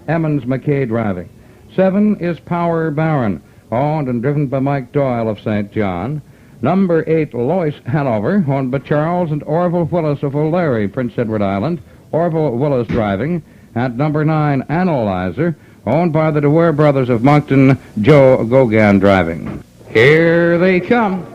Emmons McKay driving. 7 is Power Baron, owned and driven by Mike Doyle of St. John. Number 8, Lois Hanover, owned by Charles and Orville Willis of O'Leary, Prince Edward Island. Orville Willis driving. At number 9, Analyzer, owned by the DeWare brothers of Moncton, Joe Gogan driving. Here they come.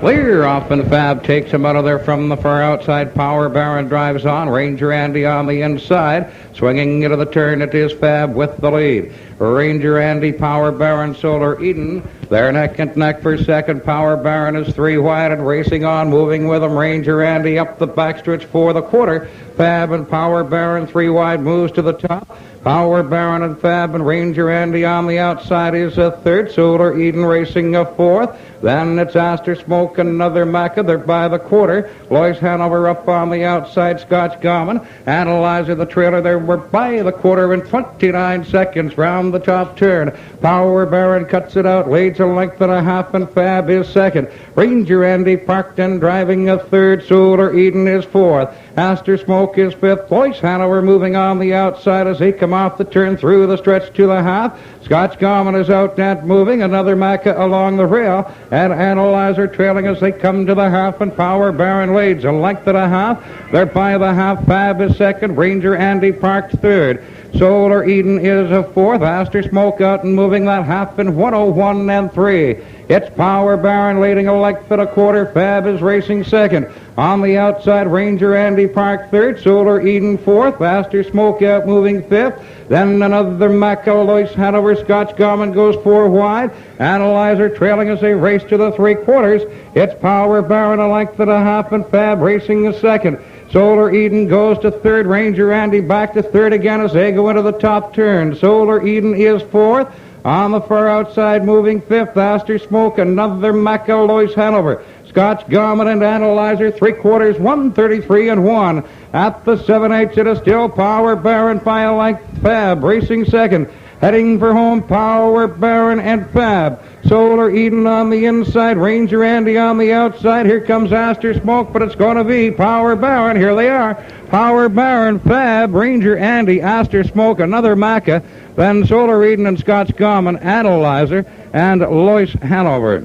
Clear off, and Fab takes him out of there from the far outside. Power Baron drives on. Ranger Andy on the inside. Swinging into the turn, it is Fab with the lead. Ranger Andy, Power Baron, Solar Eden. They're neck and neck for second. Power Baron is 3 wide and racing on, moving with him. Ranger Andy up the backstretch for the quarter. Fab and Power Baron 3 wide moves to the top. Power Baron and Fab and Ranger Andy on the outside is a third. Solar Eden racing a fourth. Then it's Aster Smoke, another Macca. They're by the quarter. Lois Hanover up on the outside. Scotch Gammon. Analyzer the trailer. They were by the quarter in 29 seconds round the top turn. Power Baron cuts it out. Leads a length and a half, and Fab is second. Ranger Andy parked and driving a third. Solar Eden is fourth. Aster Smoke is fifth. Lois Hanover moving on the outside as they come off the turn through the stretch to the half. Scotch Gammon is out and moving. Another Macca along the rail. And Analyzer trailing as they come to the half, and Power Baron leads a length and a half. They're by the half. Fab is second. Ranger Andy parked third. Solar Eden is a fourth. Aster Smoke out and moving that half in 1:01 and 3. It's Power Baron leading a length and a quarter. Fab is racing second. On the outside, Ranger Andy parked third. Solar Eden fourth. Aster Smoke out moving fifth. Then another Macca. Lois Hanover. Scotch Gammon goes 4 wide. Analyzer trailing as they race to the 3/4. It's Power Baron a length and a half, and Fab racing the second. Solar Eden goes to third. Ranger Andy back to third again as they go into the top turn. Solar Eden is fourth. On the far outside, moving fifth. Aster Smoke, another Macca. Lois Hanover. Scotch Gammon and Analyzer, 3/4, 1:33 and 1. At the 7/8, it is still Power Baron by a length. Fab racing second. Heading for home, Power Baron and Fab. Solar Eden on the inside, Ranger Andy on the outside. Here comes Aster Smoke, but it's going to be Power Baron. Here they are. Power Baron, Fab, Ranger Andy, Aster Smoke, another Macca. Then Solar Eden and Scotch Gammon, Analyzer, and Lois Hanover.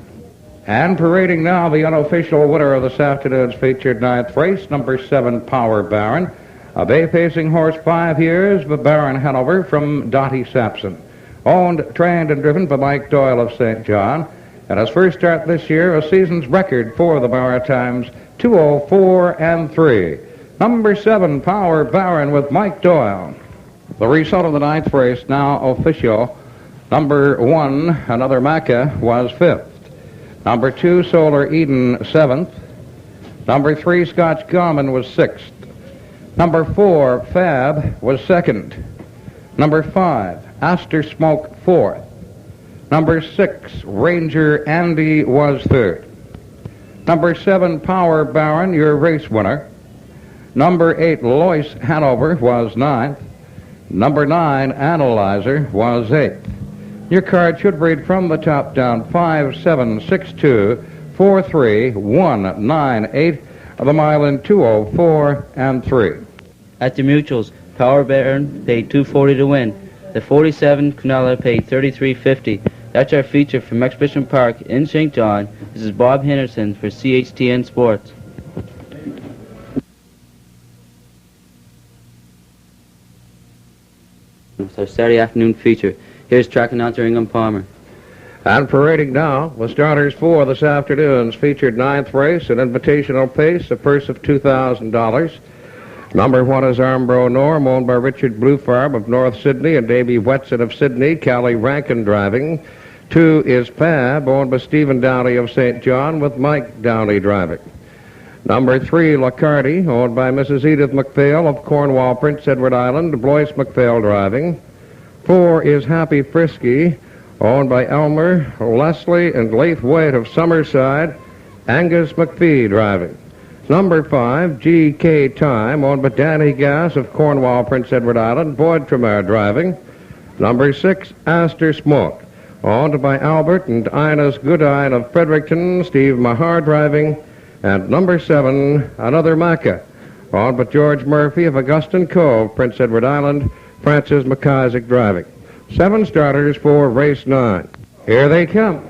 And parading now the unofficial winner of this afternoon's featured 9th race, number 7, Power Baron. A bay-facing horse, 5 years, by Baron Hanover from Dottie Sampson. Owned, trained, and driven by Mike Doyle of St. John. And his first start this year, a season's record for the Maritimes, 2:04 and 3. Number 7, Power Baron with Mike Doyle. The result of the 9th race now official. Number 1, another Macca, was 5th. Number 2, Solar Eden, 7th. Number 3, Scotch Gammon, was 6th. Number 4, Fab, was 2nd. Number 5, Aster Smoke, 4th. Number 6, Ranger Andy, was 3rd. Number 7, Power Baron, your race winner. Number 8, Lois Hanover, was 9th. Number 9, Analyzer, was 8th. Your card should read from the top down 576243 of the mile in 2:04 and 3. At the Mutuals, Power Baron paid $240 to win. The 47 Canella paid $33.50. That's our feature from Exhibition Park in St. John. This is Bob Henderson for CHTN Sports. It's our Saturday afternoon feature. Here's track announcer Ingham Palmer. And parading now, the starters for this afternoon's featured 9th race, an invitational pace, a purse of $2,000. Number 1 is Armbro Norm, owned by Richard Bluefarb of North Sydney and Davy Wetson of Sydney, Callie Rankin driving. 2 is Fab, owned by Stephen Downey of St. John, with Mike Downey driving. Number 3, Lacardi, owned by Mrs. Edith McPhail of Cornwall, Prince Edward Island, Blois McPhail driving. 4 is Happy Frisky, owned by Elmer, Leslie, and Laith Waite of Summerside, Angus McPhee driving. Number 5, G.K. Time, owned by Danny Gass of Cornwall, Prince Edward Island, Boyd Tremere driving. Number 6, Aster Smoke, owned by Albert and Ines Goodine of Fredericton, Steve Mahar driving. And number 7, another Macca, On but George Murphy of Augustine Cove, Prince Edward Island, Francis McIsaac driving. 7 starters for race 9. Here they come.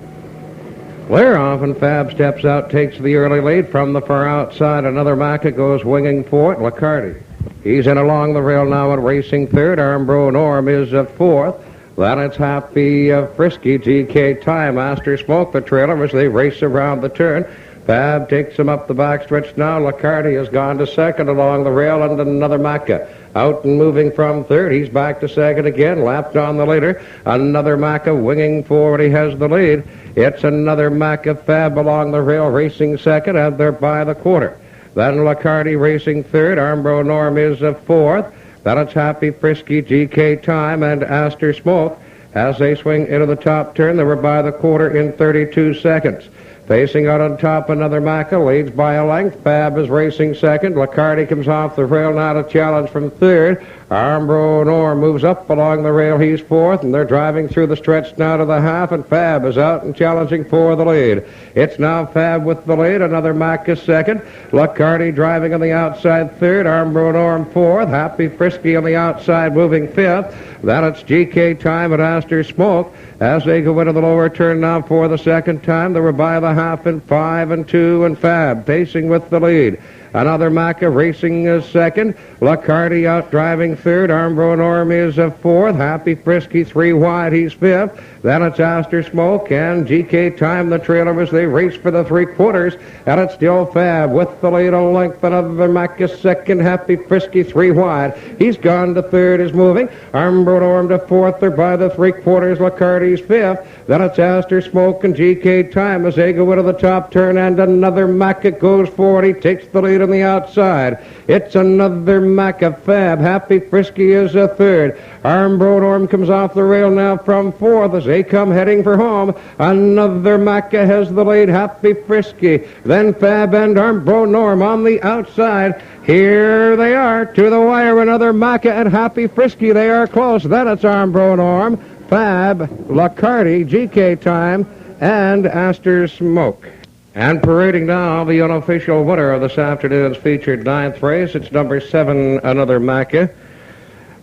They're off, and Fab steps out, takes the early lead from the far outside. Another Macca goes winging for it, Lacardi. He's in along the rail now and racing third. Armbro Norm is fourth. Then it's Happy Frisky, GK Time, Master Smoke, the trailer as they race around the turn. Fab takes him up the backstretch now. Lacardi has gone to second along the rail, and another Macca out and moving from third. He's back to second again, lapped on the leader. Another Macca winging forward. He has the lead. It's another Macca. Fab along the rail racing second, and they're by the quarter. Then Lacardi racing third. Armbro Norm is fourth. Then it's Happy Frisky, GK Time, and Astor Smoke. As they swing into the top turn, they were by the quarter in 32 seconds. Facing out on top, another Macca leads by a length. Fab is racing second. Lacardi comes off the rail now to challenge from third. Armbro Norm moves up along the rail. He's fourth, and they're driving through the stretch now to the half, and Fab is out and challenging for the lead. It's now Fab with the lead. Another Macca second. Lacardi driving on the outside third. Armbro Norm fourth. Happy Frisky on the outside moving fifth. Then it's GK Time at Astor Smoke. As they go into the lower turn now for the second time, they were by the half in 5 and 2, and Fab pacing with the lead. Another Macca racing second. Lacardi out driving third. Armbro Norm is fourth. Happy Frisky 3 wide. He's fifth. Then it's Astor Smoke and GK Time, the trailer, as they race for the 3/4. And it's still Fab with the lead a length. Another Macca second. Happy Frisky 3 wide. He's gone to third, is moving. Armbro Norm to fourth. They're by the 3/4. Lacardi's fifth. Then it's Astor Smoke and GK Time as they go into the top turn, and another Macca goes forward. He takes the lead on the outside. It's another Macca. Fab. Happy Frisky is third. Armbro Norm comes off the rail now from fourth as they come heading for home. Another Macca has the lead. Happy Frisky. Then Fab and Armbro Norm on the outside. Here they are to the wire. Another Macca and Happy Frisky. They are close. Then it's Armbro Norm, Fab, Lacardi, GK Time, and Astor Smoke. And parading now the unofficial winner of this afternoon's featured 9th race. It's number 7, another Macca.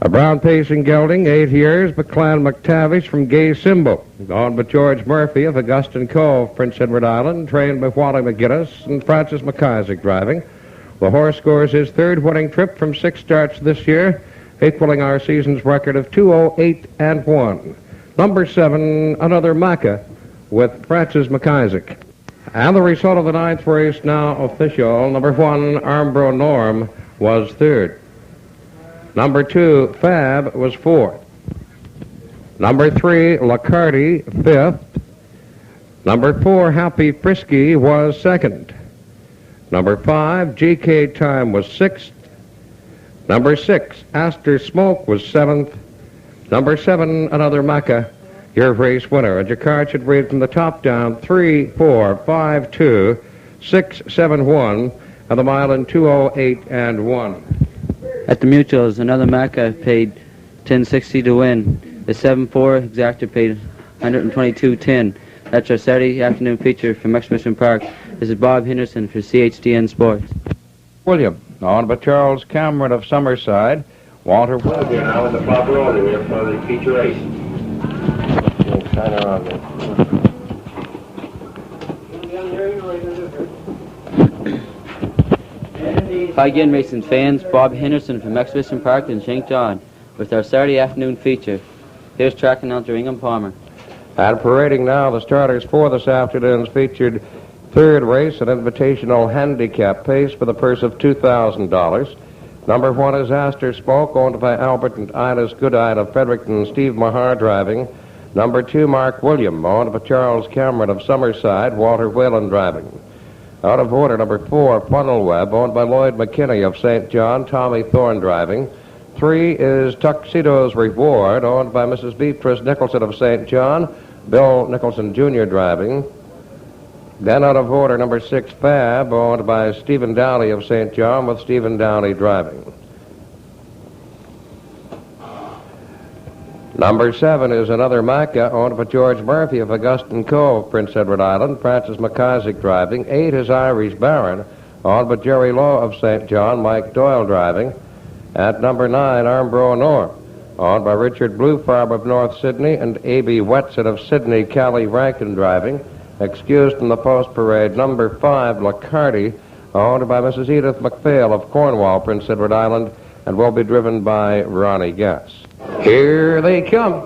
A brown pacing gelding, 8 years, McClan McTavish from Gay Symbol. On but George Murphy of Augustine Cove, Prince Edward Island, trained by Wally McGinnis and Francis McIsaac driving. The horse scores his 3rd winning trip from 6 starts this year, equaling our season's record of 208 and 1. Number 7, another Macca with Francis McIsaac. And the result of the 9th race now official. Number 1, Armbro Norm, was 3rd. Number 2, Fab, was 4th. Number 3, Lacardi, 5th. Number 4, Happy Frisky, was 2nd. Number 5, GK Time, was 6th. Number 6, Astor Smoke, was 7th. Number 7, another Macca, your race winner. And your card should read from the top down 3, 4, 5, 2, 6, 7, 1, and the mile in 208 and 1. At the Mutuals, another Macca paid $10.60 to win. The 7-4 exactor paid $122.10. That's our Saturday afternoon feature from Exhibition Park. This is Bob Henderson for CHDN Sports. William, on by Charles Cameron of Summerside. Walter William here now in the club rolling here for the feature race. Shine around there. Hi again, racing fans. Bob Henderson from Exhibition Park in St. John with our Saturday afternoon feature. Here's track announcer Ingham Palmer. And parading now the starters for this afternoon's featured 3rd race, an invitational handicap pace for the purse of $2,000. Number 1 is Astor Smoke, owned by Albert and Ines Goodine of Fredericton, Steve Mahar driving. Number 2, Mark William, owned by Charles Cameron of Summerside, Walter Whalen driving. Out of order, number 4, Funnel Web, owned by Lloyd McKinney of St. John, Tommy Thorne driving. 3 is Tuxedo's Reward, owned by Mrs. Beatrice Nicholson of St. John, Bill Nicholson Jr. driving. Then out of order, number 6, Fab, owned by Stephen Downey of St. John, with Stephen Downey driving. Number 7 is another Macca, owned by George Murphy of Augustine Cove, Prince Edward Island, Francis McIsaac driving. 8 is Irish Baron, On but Jerry Law of St. John, Mike Doyle driving. At number 9, Armbro Norm. On by Richard Bluefarb of North Sydney and A.B. Wetzel of Sydney, Callie Rankin driving. Excused from the post parade, number 5, Lacarty, owned by Mrs. Edith McPhail of Cornwall, Prince Edward Island, and will be driven by Ronnie Guess. Here they come.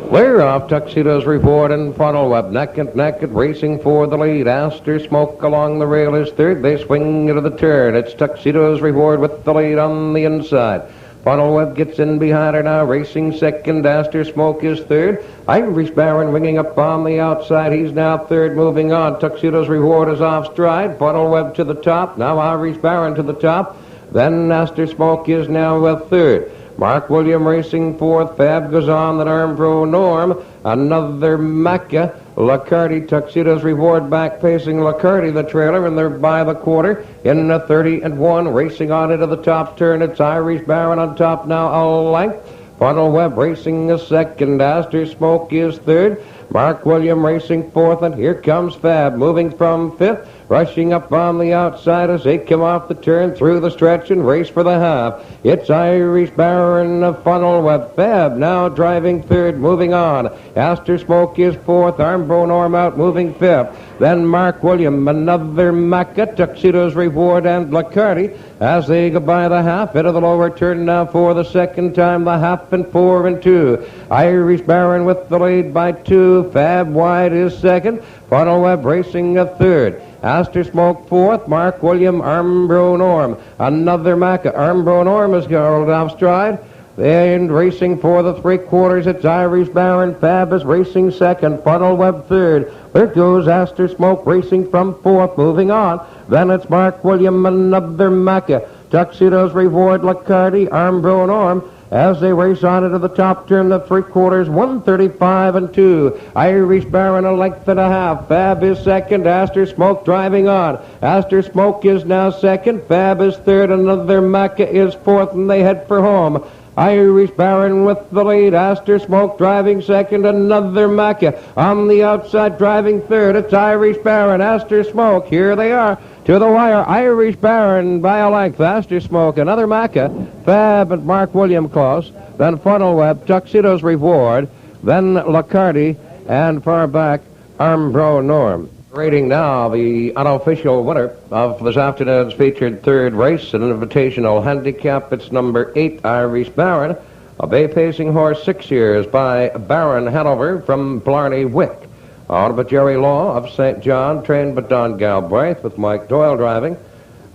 Clear off Tuxedo's Reward and Funnel Web, neck and neck at racing for the lead. Aster Smoke along the rail is third. They swing into the turn. It's Tuxedo's Reward with the lead on the inside. Funnel Web gets in behind her now, racing second. Aster Smoke is third. Irish Baron winging up on the outside. He's now third, moving on. Tuxedo's Reward is off stride. Funnel Web to the top. Now Irish Baron to the top. Then Aster Smoke is now third. Mark William racing fourth. Fab goes on. Then Armbro Norm. Another Macca. Lacarty, Tuxedo's Reward back pacing Lacarty, the trailer, and they're by the quarter in a 30-1. Racing on into the top turn. It's Irish Baron on top now, a length. Funnel Web racing a second. Aster Smoke is third. Mark William racing fourth, and here comes Fab moving from fifth, rushing up on the outside as they come off the turn through the stretch and race for the half. It's Irish Baron of Funnel Web. Fab now driving third, moving on. Aster Smoke is fourth. Armbro Norm out moving fifth. Then Mark William, another Macca, Tuxedo's Reward, and Lacarty as they go by the half. Into the lower turn now for the second time, the half and 4-2. Irish Baron with the lead by 2. Fab wide is second. Funnel Web racing a third. Aster Smoke fourth. Mark William, Armbro Norm. Another Macca. Armbro Norm is held off stride. And racing for the three-quarters, it's Irish Baron. Fab is racing second. Funnel Web third. There goes Aster Smoke racing from fourth, moving on. Then it's Mark William, another Macca. Tuxedo's Reward, Lacarty, Armbro Norm. As they race on into the top turn, the three-quarters, 135-2. Irish Baron a length and a half. Fab is second. Aster Smoke driving on. Aster Smoke is now second. Fab is third. Another Macca is fourth, and they head for home. Irish Baron with the lead. Aster Smoke driving second. Another Macca on the outside driving third. It's Irish Baron. Aster Smoke. Here they are. To the wire, Irish Baron by a length. Aster Smoke, another Macca. Fab and Mark William close. Then Funnel Web, Tuxedo's Reward. Then Lacarty, and far back, Armbro Norm. Rating now the unofficial winner of this afternoon's featured third race, an invitational handicap. It's number 8, Irish Baron, a bay pacing horse, 6 years, by Baron Hanover from Blarney Wick. On but Jerry Law of St. John, trained by Don Galbraith with Mike Doyle driving.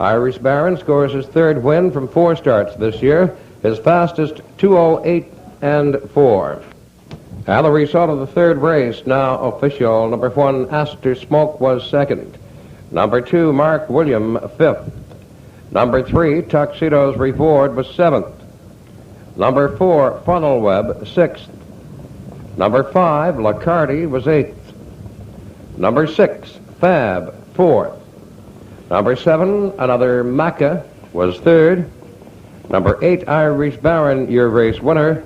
Irish Baron scores his third win from 4 starts this year, his fastest 2:08.4. And the result of the third race, now official. Number 1, Aster Smoke was second. Number 2, Mark William, 5th. Number 3, Tuxedo's Reward, was 7th. Number 4, Funnel Web, 6th. Number 5, Lacarty, was 8th. Number 6, Fab, 4th. Number 7, another Macca, was 3rd. Number 8, Irish Baron, your race winner.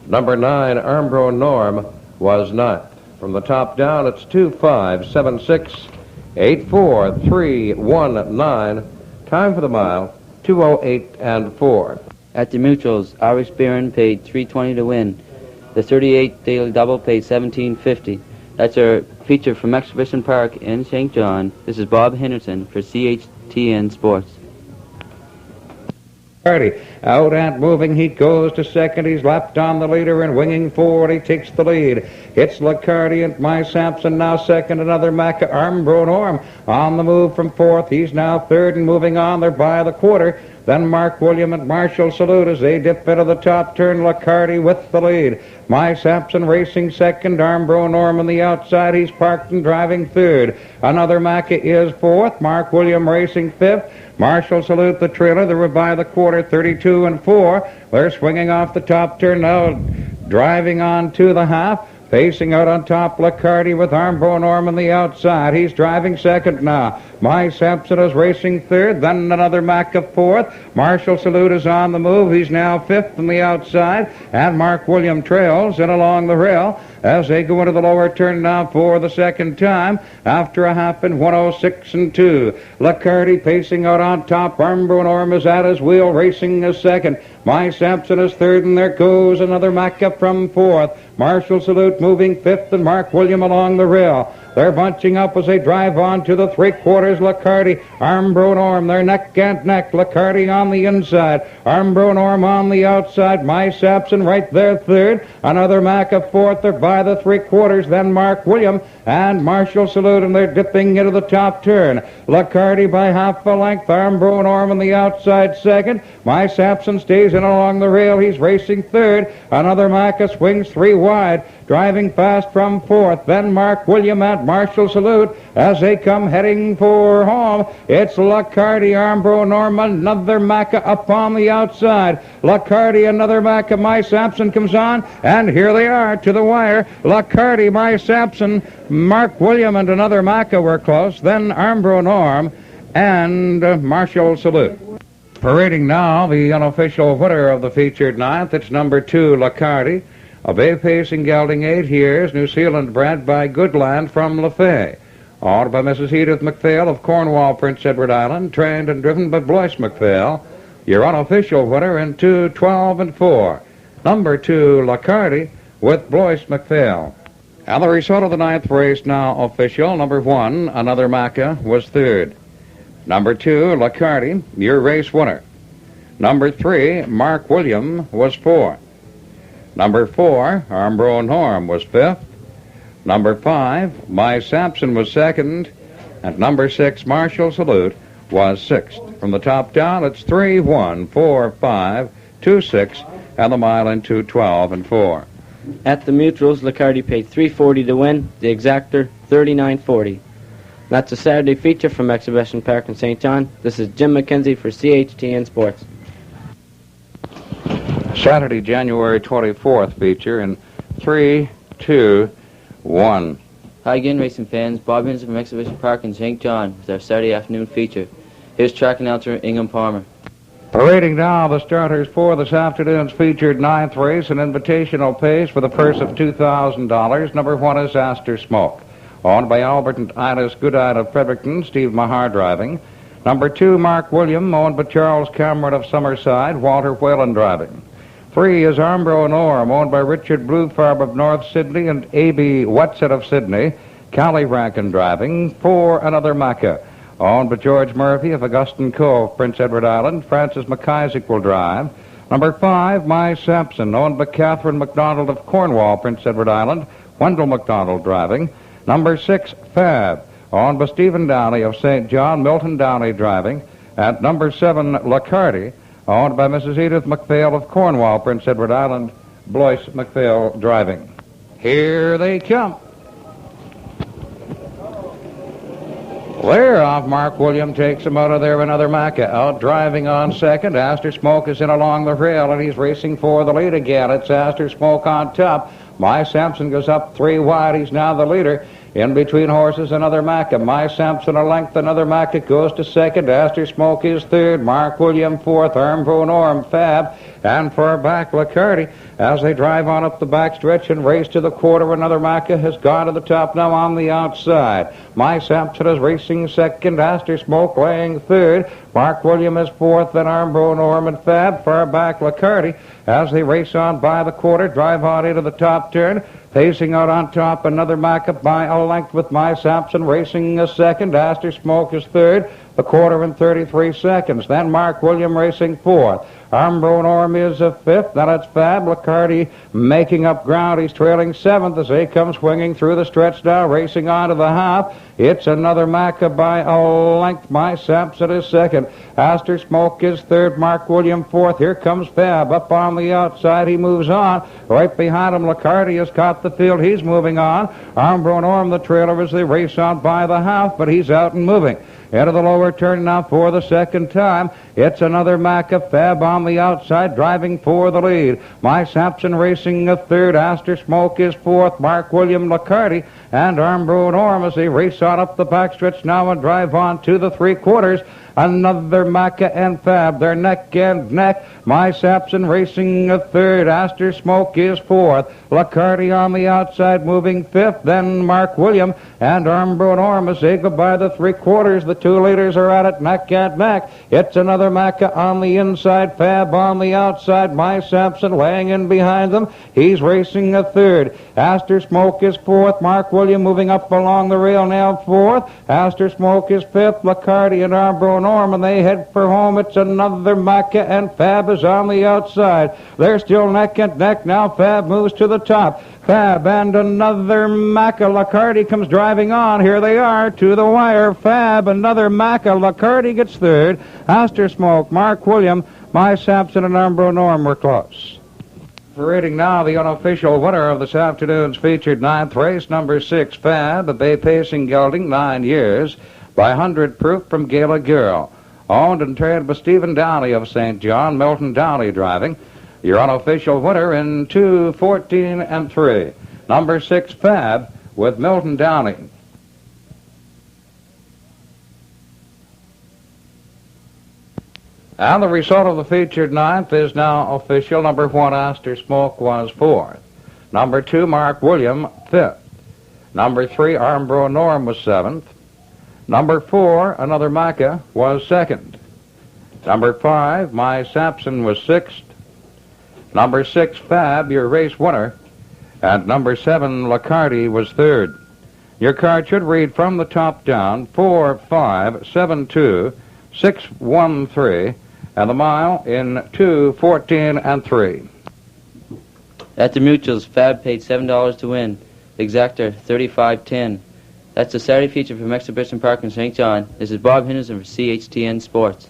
Number 9, Armbro Norm, was 9th. From the top down, it's 2, 5, 7, 6, 8, 4, 3, 1, 9. Time for the mile, 2:08.4. At the Mutuals, Irish Baron paid $3.20 to win. The 38 Daily Double paid $17.50. That's our feature from Exhibition Park in St. John. This is Bob Henderson for CHTN Sports. Out and moving, he goes to second. He's lapped on the leader and winging forward. He takes the lead. It's Lacarty and My Sampson now second. Another Macca. Armbro Norm on the move from fourth. He's now third and moving on. They're by the quarter. Then Mark William and Marshall Salute as they dip into the top turn. Lacarty with the lead. My Sampson racing second. Armbro Norm on the outside. He's parked and driving third. Another Macca is fourth. Mark William racing fifth. Marshall Salute the trailer. They were by the quarter, 32-4. They're swinging off the top turn now, driving on to the half. Facing out on top, Lacarty with Armbro Norm on the outside. He's driving second now. My Sampson is racing third, then another Macca fourth. Marshall Salute is on the move. He's now fifth from the outside, and Mark William trails in along the rail as they go into the lower turn now for the second time after a half in 106 and 2. Lacardi pacing out on top. Armbro Norm is at his wheel, racing as second. My Sampson is third, and there goes another Macca from fourth. Marshall Salute moving fifth, and Mark William along the rail. They're bunching up as they drive on to the three-quarters. Lacardi, Armbro Norm, they're neck and neck. Lacardi on the inside, Armbro Norm on the outside. My Sampson right there third. Another Macca fourth. They're by the three-quarters. Then Mark William and Marshall Salute, and they're dipping into the top turn. Lacardi by half a length. Armbro Norm on the outside second. My Sampson stays in along the rail. He's racing third. Another Macca swings three wide, driving fast from fourth. Then Mark William and Marshall Salute as they come heading for home. It's Lacardi, Armbro Norm, another Macca up on the outside. Lacardi, another Macca. My Sampson comes on, and here they are to the wire. Lacardi, My Sampson, Mark William, and another Macca were close. Then Armbro Norm and Marshall Salute. Parading now the unofficial winner of the featured ninth. It's number 2, Lacardi. A bay-pacing gelding, 8 years, New Zealand bred by Goodland from Lefay. Owned by Mrs. Edith McPhail of Cornwall, Prince Edward Island, trained and driven by Blois McPhail. Your unofficial winner in 2, 12, and 4. Number 2, Lacardi with Blois McPhail. And the result of the ninth race now official. Number 1, another Macca, was third. Number 2, Lacardi, your race winner. Number 3, Mark William, was fourth. Number 4, Armbro Norm, was fifth. Number 5, My Sampson, was second. And number 6, Marshall Salute, was sixth. From the top down, it's 3, 1, 4, 5, 2, 6, and the mile in 2, 12, and 4. At the Mutuals, Lacardi paid $3.40 to win. The exactor, $39.40. That's a Saturday feature from Exhibition Park in St. John. This is Jim McKenzie for CHTN Sports. Saturday, January 24th feature in 3, 2, 1. Hi again, racing fans. Bob Henderson from Exhibition Park in St. John with our Saturday afternoon feature. Here's track announcer Ingham Palmer. Parading now the starters for this afternoon's featured ninth race, an invitational pace for the purse of $2,000. Number 1 is Astor Smoke. Owned by Albert and Iris Goodine of Fredericton, Steve Mahar driving. Number 2, Mark William, owned by Charles Cameron of Summerside, Walter Whalen driving. 3 is Armbro Norm, owned by Richard Bluefarb of North Sydney and A.B. Wetset of Sydney, Callie Rankin driving. 4, another Macca, owned by George Murphy of Augustine Cove, Prince Edward Island. Francis McIsaac will drive. Number 5, My Sampson, owned by Catherine MacDonald of Cornwall, Prince Edward Island, Wendell MacDonald driving. Number 6, Fab, owned by Stephen Downey of St. John, Milton Downey driving. At number 7, Lacardi, owned by Mrs. Edith McPhail of Cornwall, Prince Edward Island, Blois McPhail driving. Here they come. They're off. Mark William takes him out of there. Another Macca out driving on second. Astor Smoke is in along the rail, and he's racing for the lead again. It's Astor Smoke on top. My Sampson goes up 3 wide. He's now the leader. In between horses, another Macca. My Sampson a length, another Macca goes to second. Astor Smoke is third. Mark William fourth. Armbro Norm Fab. And far back, Lacardi. As they drive on up the backstretch and race to the quarter, another Macca has gone to the top now on the outside. My Sampson is racing second. Astor Smoke laying third. Mark William is fourth. Then Armbro Norm and Fab. Far back, Lacardi. As they race on by the quarter, drive on into the top turn. Pacing out on top, another Macca by a length with My Sampson racing a second. Astor Smoke is third. The quarter in 33 seconds. Then Mark William racing fourth. Armbro Norm is a fifth. Then it's Fab. Lacardi making up ground. He's trailing seventh as they come swinging through the stretch now, racing on to the half. It's another Macca by a length. My Sampson is second. Astor Smoke is third. Mark William fourth. Here comes Fab up on the outside. He moves on. Right behind him, Lacardi has caught the field. He's moving on. Armbro Norm, the trailer, as they race on by the half, but he's out and moving. Into the lower turn now for the second time. It's another Macca. Fab on on the outside, driving for the lead. My Sampson racing a third. Astor Smoke is fourth. Mark William Lacarty and Armbro Norm as they race on up the backstretch now and drive on to the three-quarters. Another Macca and Fab. They're neck and neck. My Sampson racing a third. Astor Smoke is fourth. Lacarty on the outside moving fifth. Then Mark William and Armbro Norm as they go by the three-quarters. The two leaders are at it neck and neck. It's another Macca on the inside. Fab on the outside. My Sampson laying in behind them. He's racing a third. Astor Smoke is fourth. Mark William moving up along the rail now fourth. Astor Smoke is fifth. Lacarty and Armbro Norm, and they head for home. It's another Macca, and Fab is on the outside. They're still neck and neck now. Fab moves to the top. Fab and another Macca. Lacarty comes driving on. Here they are to the wire. Fab, another Macca. Lacarty gets third. Astor Smoke, Mark William, My Sampson, and Armbro Norm were close. Parading now the unofficial winner of this afternoon's featured ninth race, number 6, Fab, a Bay Pacing gelding, 9 years, by 100 proof from Gala Girl. Owned and trained by Stephen Downey of St. John, Milton Downey driving. Your unofficial winner in 2:14 and 3. Number 6, Fab, with Milton Downey. And the result of the featured ninth is now official. Number 1, Astor Smoke, was 4th. Number 2, Mark William, 5th. Number 3, Armbro Norm, was 7th. Number 4, another Macca, was 2nd. Number 5, My Sampson, was 6th. Number 6, Fab, your race winner. And number 7, Lacarty, was 3rd. Your card should read from the top down 4-5-7-2-6-1-3, and the mile in 2:14 and 3. At the Mutuals, Fab paid $7 to win. Exactor, $35.10. That's the Saturday feature from Exhibition Park in St. John. This is Bob Henderson for CHTN Sports.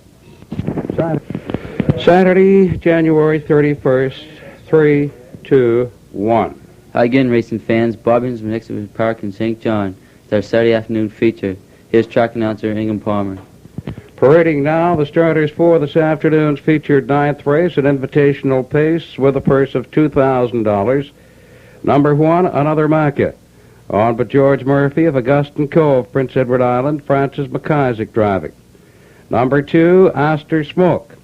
Saturday, January 31st, 3, 2, 1. Hi again, racing fans. Bob Henderson from Exhibition Park in St. John. It's our Saturday afternoon feature. Here's track announcer Ingham Palmer. Parading now the starters for this afternoon's featured ninth race, an invitational pace with a purse of $2,000. Number 1, another Macca. On by George Murphy of Augustine Cove, Prince Edward Island, Francis McIsaac driving. Number 2, Astor Smoke.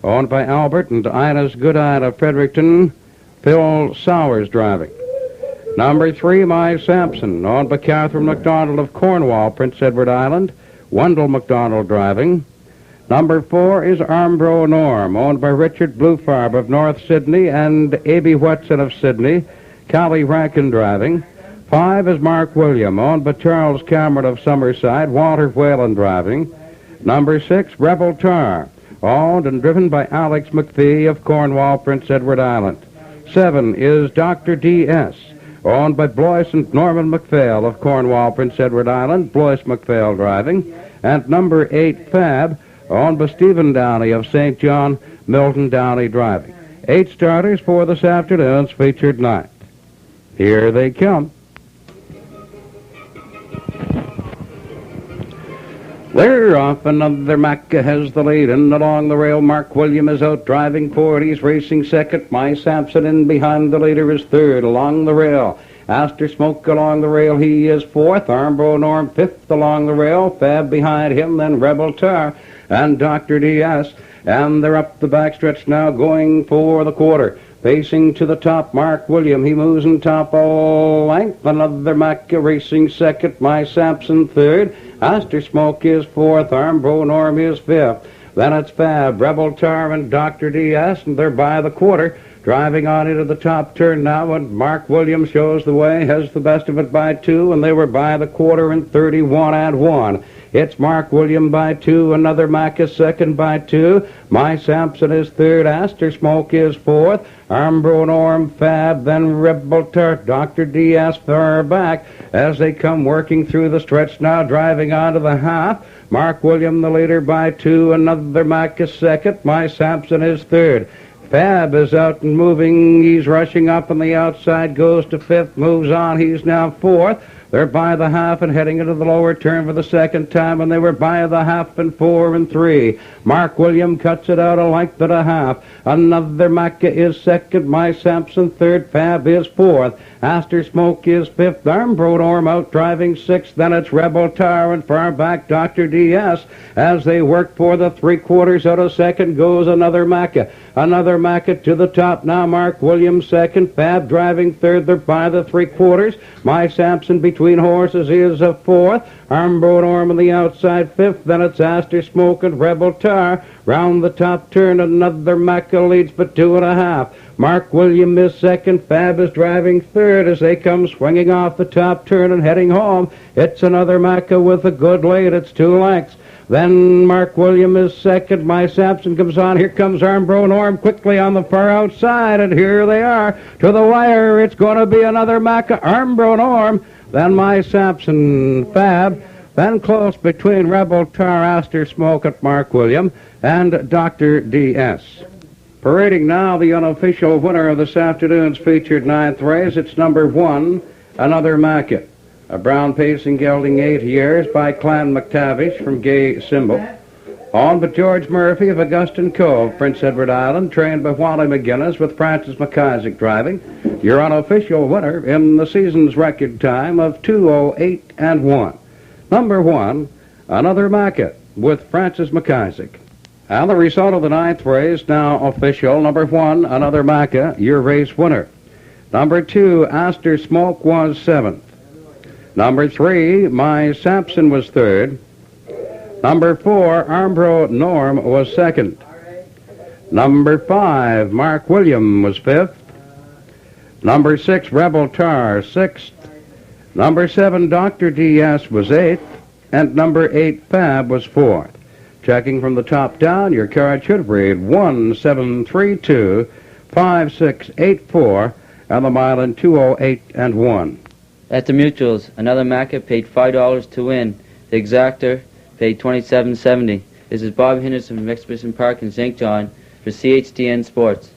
Owned by Albert and Ina's Goodine of Fredericton, Phil Sowers driving. Number 3, My Sampson. Owned by Catherine MacDonald of Cornwall, Prince Edward Island, Wendell MacDonald driving. Number 4 is Armbro Norm, owned by Richard Bluefarb of North Sydney and A.B. Whetson of Sydney, Callie Rankin driving. 5 is Mark William, owned by Charles Cameron of Summerside, Walter Whalen driving. Number 6, Rebel Tar, owned and driven by Alex McPhee of Cornwall, Prince Edward Island. 7 is Dr. D.S., owned by Blois and Norman McPhail of Cornwall, Prince Edward Island, Blois McPhail driving. And number 8, Fab, owned by Stephen Downey of St. John, Milton Downey driving. 8 starters for this afternoon's featured ninth. Here they come. They're off. Another Macca has the lead, and along the rail Mark William is out driving forward. He's racing second. My Sampson in behind the leader is third along the rail. Astor Smoke along the rail, he is fourth. Armbro Norm fifth along the rail. Fab behind him, then Rebel Tar and Dr. D.S. And they're up the backstretch now going for the quarter. Facing to the top, Mark William. He moves in top all length. Another Macca racing second. My Sampson third. Astor Smoke is fourth. Armbro Norm is fifth. Then it's Fab, Rebel Tar, and Dr. D.S., and they're by the quarter. Driving on into the top turn now, and Mark Williams shows the way, has the best of it by 2, and they were by the quarter in 31 and 1. It's Mark William by 2, another Macca second by 2. My Sampson is third, Astor Smoke is fourth. Armbro Norm, Fab, then Rebel Tar, Dr. D.S. far back as they come working through the stretch now, driving onto the half. Mark William the leader by 2, another Macca second. My Sampson is third. Fab is out and moving. He's rushing up on the outside, goes to fifth, moves on. He's now fourth. They're by the half and heading into the lower turn for the second time, and they were by the half in 4 and 3. Mark William cuts it out a length and a half. Another Macca is second. My Sampson third. Fab is fourth. Aster Smoke is fifth. Armbronorm out driving sixth. Then it's Rebel Tar and far back Dr. D.S. As they work for the 3/4 out of second goes another Macca. Another Macca to the top now. Mark Williams second. Fab driving third. They're by the 3/4. My Sampson between horses is a fourth. Armbronorm on the outside fifth. Then it's Aster Smoke and Rebel Tar. Round the top turn, another Macca leads for 2 1/2. Mark William is second. Fab is driving third as they come swinging off the top turn and heading home. It's another Macca with a good lead. It's 2 lengths. Then Mark William is second. My Sampson comes on. Here comes Armbronorm quickly on the far outside, and here they are to the wire. It's going to be another Macca. Armbronorm. Then My Sampson, Fab. Then close between Rebel Tar, Aster Smoke at Mark William, and Dr. D.S. Parading now the unofficial winner of this afternoon's featured 9th race. It's number 1, Another Macca. A brown pacing gelding 8 years by Clan McTavish from Gay Symbol. On but George Murphy of Augustine Cove, Prince Edward Island, trained by Wally McGinnis with Francis McIsaac driving. Your unofficial winner in the season's record time of 2:08 and 1. Number 1, Another Macca with Francis McIsaac. And the result of the 9th race now official. Number 1, Another Macca, your race winner. Number 2, Aster Smoke was 7th. Number 3, My Sampson was 3rd. Number 4, Armbronorm was 2nd. Number 5, Mark William was 5th. Number 6, Rebel Tar, 6th. Number 7, Dr. D.S. was 8th. And number 8, Fab was 4th. Checking from the top down, your card should read 17325684, and the mile in 2:08 and 1. At the Mutuals, Another Macca paid $5 to win. The Exactor paid $27.70. This is Bob Henderson from Exhibition Park in St. John for CHDN Sports.